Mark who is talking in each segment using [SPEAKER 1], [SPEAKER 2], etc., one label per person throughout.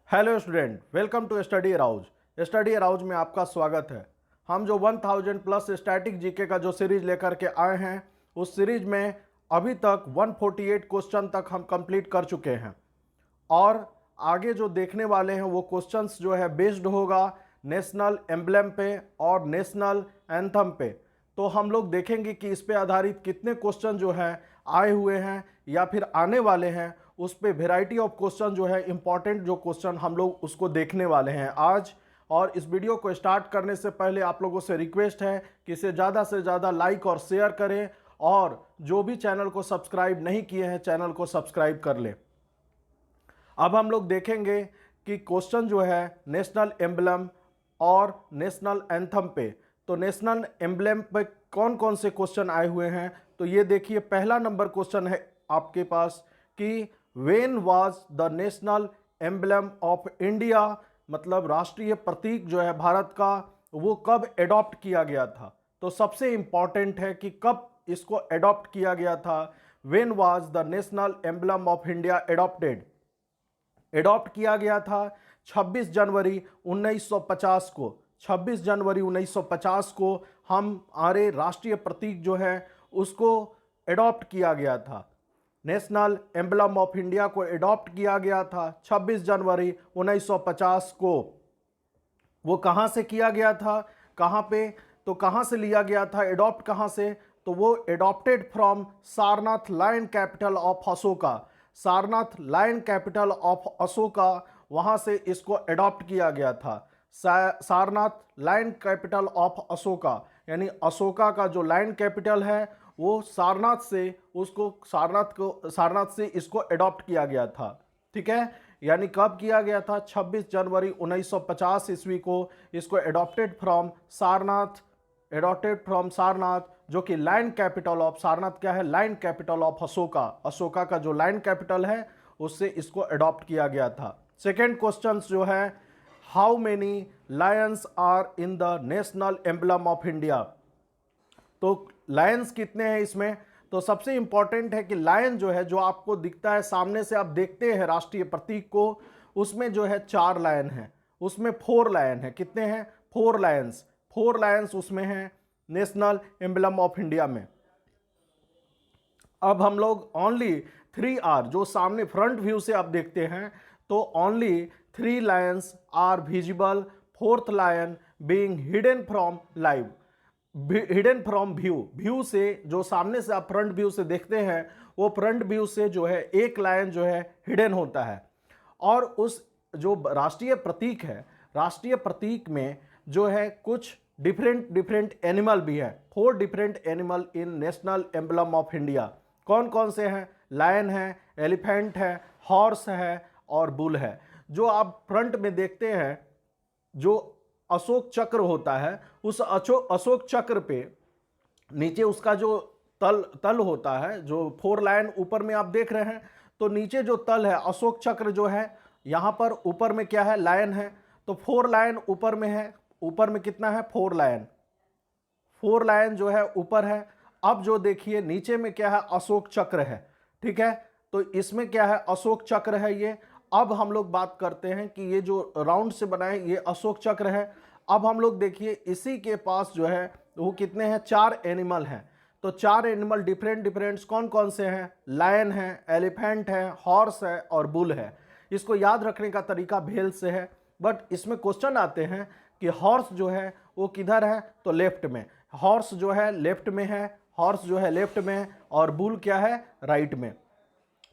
[SPEAKER 1] Hello student, welcome to study arouse. Study arouse में आपका स्वागत है। हम जो 1000 प्लस स्टैटिक जीके का जो सीरीज लेकर के आए हैं, उस सीरीज में अभी तक 148 क्वेश्चन तक हम कंप्लीट कर चुके हैं और आगे जो देखने वाले हैं वो क्वेश्चंस जो है बेस्ड होगा नेशनल एम्ब्लम पे और नेशनल एंथम पे। तो हम लोग देखेंगे कि इस पे आधारित कितने क्वेश्चन जो है आए हुए हैं या फिर आने वाले हैं। उस पे वेराइटी ऑफ क्वेश्चन जो है इंपॉर्टेंट जो क्वेश्चन हम लोग उसको देखने वाले हैं आज। और इस वीडियो को स्टार्ट करने से पहले आप लोगों से रिक्वेस्ट है कि इसे ज़्यादा से ज़्यादा लाइक और शेयर करें और जो भी चैनल को सब्सक्राइब नहीं किए हैं चैनल को सब्सक्राइब कर लें। अब हम लोग देखेंगे कि क्वेश्चन जो है नेशनल एम्ब्लम और नेशनल एंथम पे। तो नेशनल एम्ब्लम पे कौन कौन से क्वेश्चन आए हुए हैं, तो ये देखिए पहला नंबर क्वेश्चन है आपके पास कि when was the national emblem of India, मतलब राष्ट्रीय प्रतीक जो है भारत का वो कब एडॉप्ट किया गया था। तो सबसे इंपॉर्टेंट है कि कब इसको एडॉप्ट किया गया था। When was the national emblem of India adopted. Adopt किया गया था 26 जनवरी 1950 को। 26 जनवरी 1950 को हमारे राष्ट्रीय प्रतीक जो है उसको एडॉप्ट किया गया था। नेशनल एम्ब्लम ऑफ इंडिया को एडॉप्ट किया गया था 26 जनवरी 1950 को। वो कहाँ से किया गया था, कहाँ पे, तो कहाँ से लिया गया था, एडॉप्ट कहाँ से, तो वो adopted from Sarnath lion capital of Ashoka. Sarnath lion capital of Ashoka, वहाँ से इसको एडॉप्ट किया गया था। Sarnath lion capital of Ashoka, यानी अशोका का जो लायन कैपिटल है वो सारनाथ से, उसको सारनाथ से इसको एडॉप्ट किया गया था। ठीक है, यानी कब किया गया था, 26 जनवरी 1950 ईस्वी को इसको एडॉप्टेड फ्रॉम सारनाथ, जो कि लाइन कैपिटल ऑफ सारनाथ क्या है, line capital of Ashoka. Ashoka का जो लाइन कैपिटल है उससे इसको एडॉप्ट किया गया था। सेकेंड क्वेश्चन जो है, how many lions are in the national emblem of India. तो लायंस कितने हैं इसमें, तो सबसे इंपॉर्टेंट है कि लायन जो है, जो आपको दिखता है सामने से, आप देखते हैं राष्ट्रीय प्रतीक को, उसमें जो है 4 लायन है, उसमें 4 लायन है। कितने हैं, 4 लायंस। 4 लायंस उसमें हैं नेशनल एम्ब्लम ऑफ इंडिया में। अब हम लोग ओनली 3 आर, जो सामने फ्रंट व्यू से आप देखते हैं तो only 3 lions are visible, 4th lion being hidden from live, hidden from view से, जो सामने से आप फ्रंट व्यू से देखते हैं वो फ्रंट व्यू से जो है एक लायन जो है हिडन होता है। और उस जो राष्ट्रीय प्रतीक है, राष्ट्रीय प्रतीक में जो है कुछ डिफरेंट एनिमल भी है। 4 different animal in national emblem of India. कौन कौन से हैं, लायन है, एलिफेंट है, हॉर्स है और बुल है। जो आप फ्रंट में देखते हैं जो अशोक चक्र होता है, उस अशोक चक्र पे नीचे उसका जो तल होता है, जो 4 लाइन ऊपर में आप देख रहे हैं, तो नीचे जो तल है अशोक चक्र जो है, यहाँ पर ऊपर में क्या है, लायन है। तो 4 लायन ऊपर में है। ऊपर में कितना है, 4 लायन। 4 लायन जो है ऊपर है। अब जो देखिए नीचे में क्या है, अशोक चक्र है। ठीक है, तो इसमें क्या है, अशोक चक्र है ये। अब हम लोग बात करते हैं कि ये जो राउंड से बना है ये अशोक चक्र है। अब हम लोग देखिए इसी के पास जो है वो कितने हैं, 4 एनिमल हैं। तो 4 एनिमल डिफरेंट कौन कौन से हैं, लायन है, एलिफेंट है, हॉर्स है और बुल है। इसको याद रखने का तरीका भेल से है, बट इसमें क्वेश्चन आते हैं कि हॉर्स जो है वो किधर है, तो लेफ्ट में। हॉर्स जो है लेफ्ट में है, हॉर्स जो है लेफ्ट में है, और बुल क्या है, राइट में।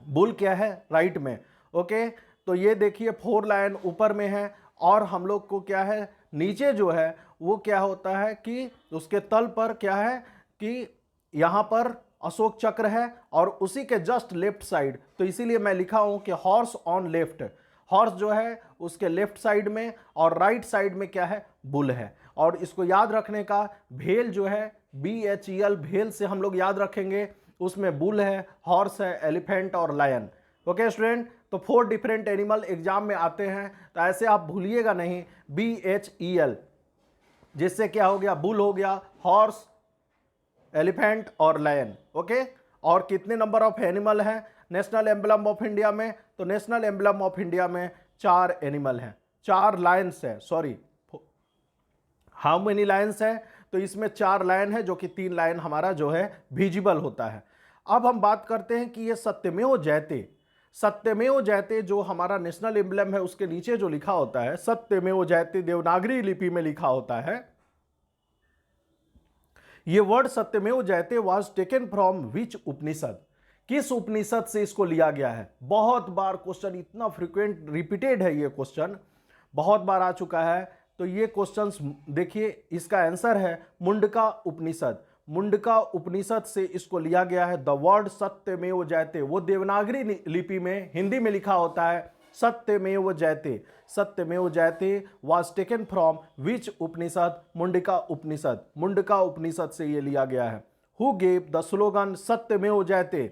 [SPEAKER 1] बुल क्या है, राइट में। ओके, तो ये देखिए 4 लायन ऊपर में है और हम लोग को क्या है, नीचे जो है वो क्या होता है कि उसके तल पर क्या है कि यहाँ पर अशोक चक्र है और उसी के जस्ट लेफ्ट साइड, तो इसीलिए मैं लिखा हूँ कि हॉर्स ऑन लेफ्ट। हॉर्स जो है उसके लेफ्ट साइड में और राइट साइड में क्या है, बुल है। और इसको याद रखने का भेल जो है, BHEL, भेल से हम लोग याद रखेंगे। उसमें बुल है, हॉर्स है, एलिफेंट और लायन। ओके स्टूडेंट, तो 4 डिफरेंट एनिमल एग्जाम में आते हैं, तो ऐसे आप भूलिएगा नहीं, BHEL, जिससे क्या हो गया, बुल हो गया, हॉर्स, एलिफेंट और लायन। ओके, और कितने नंबर ऑफ एनिमल हैं नेशनल एम्ब्लम ऑफ इंडिया में, तो नेशनल एम्ब्लम ऑफ इंडिया में 4 एनिमल हैं, 4 लायंस है, सॉरी, हाउ मेनी लायंस है, तो इसमें 4 लायन है, जो कि 3 लायन हमारा जो है विजिबल होता है। अब हम बात करते हैं कि ये सत्यमेव जयते, सत्यमेव जयते जो हमारा नेशनल एम्ब्लम है उसके नीचे जो लिखा होता है सत्यमेव जयते, देवनागरी लिपि में लिखा होता है। ये वर्ड सत्यमेव जयते वाज टेकन फ्रॉम विच उपनिषद, किस उपनिषद से इसको लिया गया है। बहुत बार क्वेश्चन, इतना फ्रिक्वेंट रिपीटेड है ये क्वेश्चन, बहुत बार आ चुका है। तो ये क्वेश्चंस देखिए, इसका आंसर है मुंडका उपनिषद, मुंडका उपनिषद से इसको लिया गया है। द वर्ड सत्यमेव जयते, वो देवनागरी लिपि में हिंदी में लिखा होता है सत्यमेव जयते, सत्यमेव जयते वाज टेकन फ्रॉम विच उपनिषद, मुंडका उपनिषद, मुंडका उपनिषद से ये लिया गया है। हु गेव द स्लोगन सत्यमेव जयते,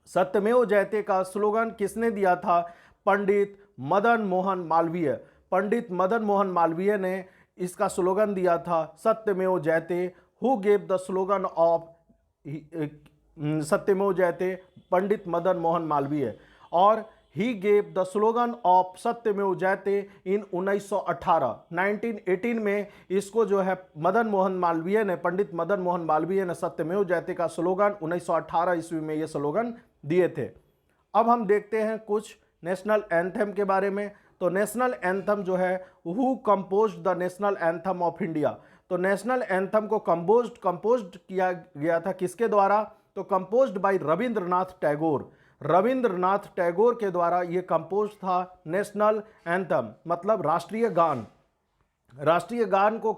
[SPEAKER 1] सत्यमेव जयते का स्लोगन किसने दिया था? पंडित मदन मोहन मालवीय, पंडित मदन मोहन मालवीय ने इसका स्लोगन दिया था सत्यमेव जयते। Who gave the slogan of सत्यमेव जयते? पंडित मदन मोहन मालवीय। और he gave the slogan of सत्यमेव जयते इन 1918, 1918 में इसको जो है मदन मोहन मालवीय ने, पंडित मदन मोहन मालवीय ने सत्यमेव जयते का स्लोगन 1918 ईस्वी में ये स्लोगन दिए थे। अब हम देखते हैं कुछ नेशनल एंथम के बारे में। तो नेशनल एंथम जो है, who composed the national anthem of India, तो नेशनल एंथम को कंपोज्ड किया गया था किसके द्वारा? तो कंपोज्ड बाय रविंद्रनाथ टैगोर, रविंद्रनाथ टैगोर के द्वारा ये कंपोज था नेशनल एंथम, मतलब राष्ट्रीय गान। राष्ट्रीय गान को,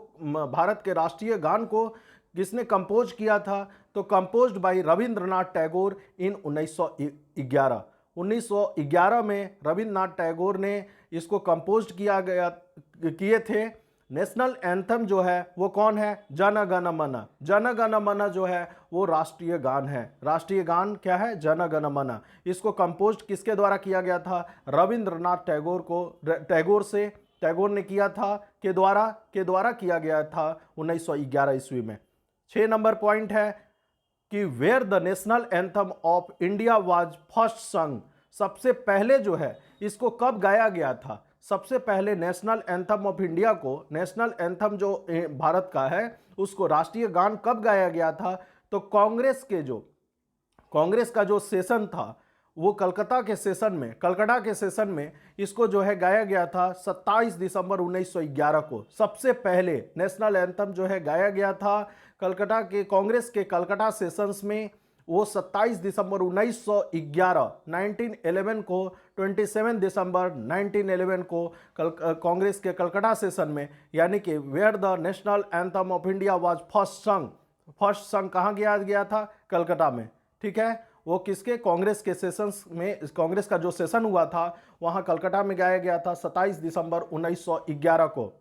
[SPEAKER 1] भारत के राष्ट्रीय गान को किसने कंपोज किया था? तो कंपोज्ड बाय रविंद्रनाथ टैगोर इन 1911, 1911 में रविंद्रनाथ टैगोर ने इसको कंपोज किए थे। नेशनल एंथम जो है वो कौन है? जन गण मन, जन गण मन जो है वो राष्ट्रीय गान है। राष्ट्रीय गान क्या है? जन गण मन। इसको कंपोज किसके द्वारा किया गया था? रविंद्रनाथ टैगोर को, टैगोर ने किया था, के द्वारा किया गया था 1911 ईस्वी में। 6 नंबर पॉइंट है कि where the national anthem of India was first sung, सबसे पहले जो है इसको कब गाया गया था? सबसे पहले नेशनल एंथम ऑफ इंडिया को, नेशनल एंथम जो भारत का है उसको राष्ट्रीय गान कब गाया गया था? तो कांग्रेस का जो सेशन था वो कलकत्ता के सेशन में इसको जो है गाया गया था 27 दिसंबर 1911 को। सबसे पहले नेशनल एंथम जो है गाया गया था कलकत्ता के कांग्रेस के कलकत्ता सेशंस में, वो 27 दिसंबर 1911 1911 को, 27 दिसंबर 1911 को कांग्रेस के कलकत्ता सेशन में, यानी कि where the national anthem of India was first sung कहाँ गया था? कलकत्ता में। ठीक है, वो किसके? कांग्रेस के सेशंस में, कांग्रेस का जो सेशन हुआ था वहाँ कलकत्ता में गाया गया था 27 दिसंबर 1911 को।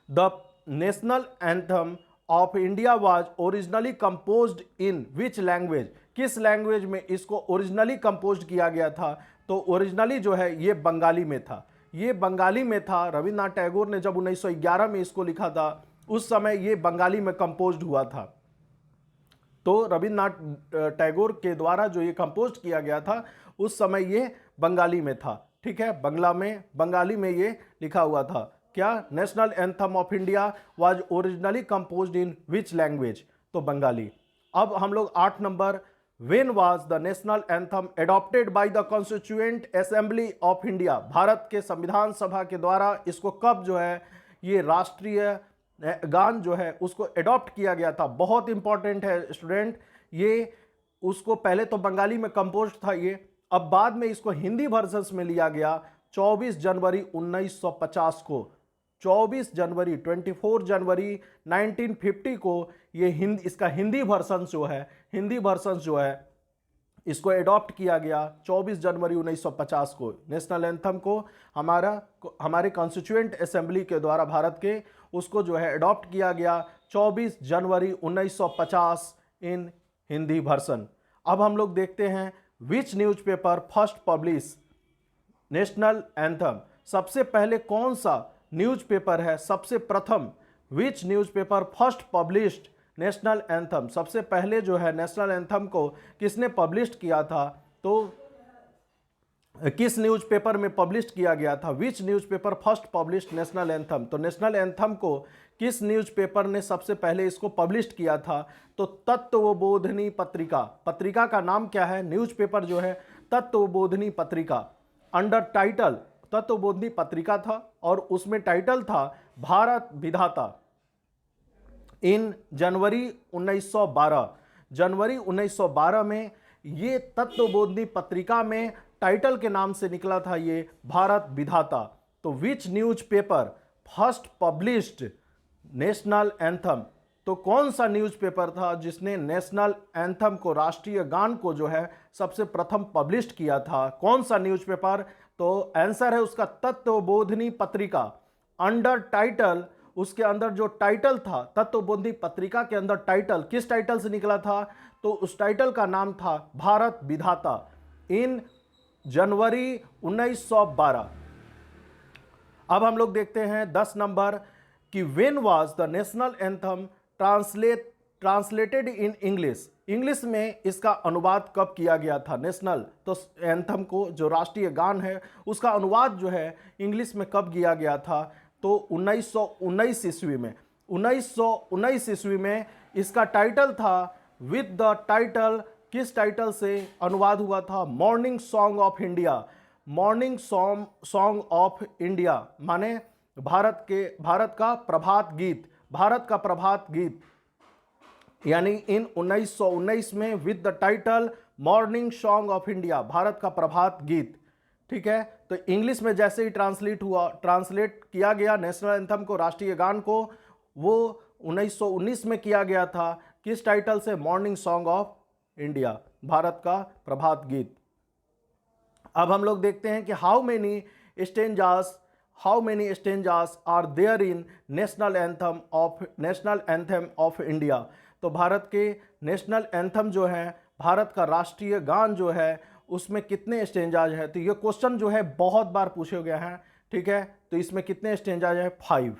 [SPEAKER 1] The national anthem of India was originally composed in which language, किस लैंग्वेज में इसको ओरिजिनली कंपोज किया गया था? तो ओरिजिनली जो है ये बंगाली में था, ये बंगाली में था। रविंद्रनाथ टैगोर ने जब 1911 में इसको लिखा था उस समय ये बंगाली में कंपोज्ड हुआ था। तो रविंद्रनाथ टैगोर के द्वारा जो ये कंपोज किया गया था उस समय ये बंगाली में था। ठीक है, बंगाली में ये लिखा हुआ था। क्या? National anthem of India was originally composed in which language? तो बंगाली। अब हम लोग 8 number, when was the national anthem adopted by the constituent assembly of India, Bharat के संविधान सभा के द्वारा इसको कब जो है ये राष्ट्रीय गान जो है उसको एडॉप्ट किया गया था? बहुत इंपॉर्टेंट है स्टूडेंट, ये उसको पहले तो बंगाली में कंपोज था ये, अब बाद में इसको हिंदी वर्जन्स में लिया गया 24 जनवरी 1950 को, 24 जनवरी 24 जनवरी 1950 को ये इसका हिंदी वर्जन जो है इसको एडॉप्ट किया गया 24 जनवरी 1950 को। नेशनल एंथम को हमारे कॉन्स्टिट्यूएंट असेंबली के द्वारा भारत के उसको जो है एडॉप्ट किया गया 24 जनवरी 1950 इन हिंदी वर्जन। अब हम लोग देखते हैं which newspaper first publish national anthem, सबसे पहले कौन सा न्यूज़पेपर है सबसे प्रथम? Which newspaper first published national anthem, सबसे पहले जो है नेशनल एंथम को किसने पब्लिश किया था? तो किस न्यूज़पेपर में पब्लिश किया गया था? Which newspaper first publish national anthem? तो नेशनल एंथम को किस न्यूज़पेपर ने सबसे पहले इसको पब्लिश किया था? तो तत्वबोधिनी पत्रिका। पत्रिका का नाम क्या है? न्यूज़पेपर जो है तत्वबोधिनी पत्रिका। अंडर टाइटल तत्वबोधिनी पत्रिका था और उसमें टाइटल था भारत विधाता। इन जनवरी 1912, जनवरी 1912 में ये तत्वबोधिनी पत्रिका में टाइटल के नाम से निकला था ये भारत विधाता। तो which newspaper first published national anthem? तो कौन सा न्यूज़पेपर था जिसने नेशनल एंथम को, राष्ट्रीय गान को जो है सबसे प्रथम पब्लिश किया था? कौन सा न्यूज़पेपर? तो आंसर है उसका तत्वबोधिनी पत्रिका। अंडर टाइटल, उसके अंदर जो टाइटल था, तत्वबोधिनी पत्रिका के अंदर टाइटल किस टाइटल से निकला था? तो उस टाइटल का नाम था भारत विधाता। इन जनवरी 1912। अब हम लोग देखते हैं 10 नंबर कि when was the national anthem translated in English? English में इसका अनुवाद कब किया गया था? नेशनल तो एंथम को, जो राष्ट्रीय गान है, उसका अनुवाद जो है इंग्लिश में कब किया गया था? तो 1919 ईस्वी में। 1919 ईस्वी में इसका टाइटल था विद द टाइटल, किस टाइटल से अनुवाद हुआ था? Morning song of India. Morning song of India माने भारत का प्रभात गीत, भारत का प्रभात गीत। यानी इन 1919 में with the title morning song of India, Bharat का प्रभात गीत। ठीक है, तो इंग्लिश में जैसे ही ट्रांसलेट किया गया नेशनल एंथम को, राष्ट्रीय गान को, वो 1919 में किया गया था। किस टाइटल से? Morning song of India, Bharat का प्रभात गीत। अब हम लोग देखते हैं कि how many stanzas are there in national anthem of India? तो भारत के नेशनल एंथम जो है, भारत का राष्ट्रीय गान जो है, उसमें कितने स्टेंजाज है? तो ये क्वेश्चन जो है बहुत बार पूछे गए हैं। ठीक है, तो इसमें कितने स्टेंजाज है? 5।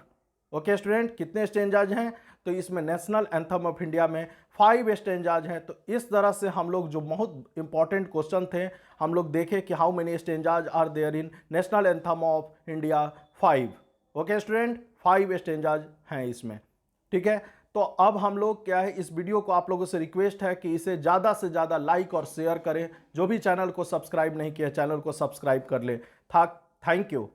[SPEAKER 1] ओके स्टूडेंट, कितने स्टेंजाज हैं? तो इसमें नेशनल एंथम ऑफ इंडिया में 5 स्टेंजाज हैं। तो इस तरह से हम लोग जो बहुत इंपॉर्टेंट क्वेश्चन थे, हम लोग देखें कि how many stanzas are there in national anthem of India? 5। Okay student, 5 stanzas हैं इसमें। ठीक है, तो अब हम लोग क्या है, इस वीडियो को आप लोगों से रिक्वेस्ट है कि इसे ज़्यादा से ज़्यादा लाइक और शेयर करें। जो भी चैनल को सब्सक्राइब नहीं किया, चैनल को सब्सक्राइब कर ले। Thank you.